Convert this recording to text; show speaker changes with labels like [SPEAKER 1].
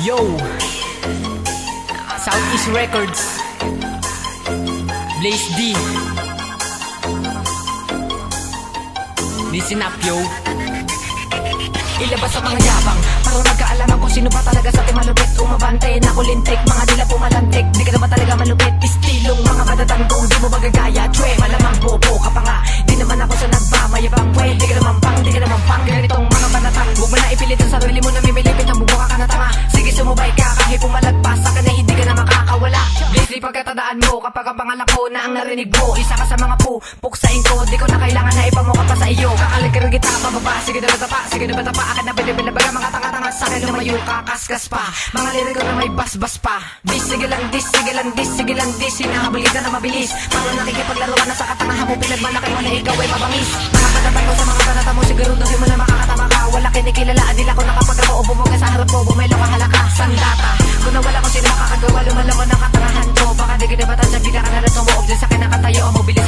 [SPEAKER 1] Yo, Southeast Records, Blaze D. Listen up, yo. Ilabas sa mga yabang para magkaalaman kung sino ba talaga sa ating malupit. Umabante na kulintik, mga dila pumalantik. Di ka naman talaga malupit, istilong mga madatanggong. Di mo magagaya, chwe, malamang bobo ka pa nga. Di naman ako sa nagmamayabang, we. Di ka naman pang, ganitong mga banatang. Huwag mo na ipilit ang sarili mo na mimilipit. Ang bubuka ka na tanga, sige sumubay ka. Kahit pumalagpas sa ka na hindi ka na makakawala. Basically pagkatadaan mo kapag ang pangalan ko na ang narinig mo. Isa ka sa mga puksain ko, di ko na kailangan na ipamuka pa sa iyo. Kakalikir kita pababa, sige na batapa, sige na batapa. Akin na pinipilabaga mga tanga-tanga sa akin lumayo kakaskas pa. Mga liriko na may basbas pa. Sige lang dis, sige lang dis. Hinahabol kita na mabilis para nakikipaglaruan na sa katangahan mo. Pinagmalaki mo na ikaw ay mabangis. Mga patatay ko sa mga panata mo, siguraduhin mo na makakatama ka. Wala kinikilalaan nila ko nakapagabo o bumuga sa harap mo. Bumelo ka halaka, sandata. Kung nawala ko sino makakagawa, lumalaman ng katangahan ko. Baka di kinabatan sa bigla ka na rin sumuob din sa akin nakatayo o mobilis.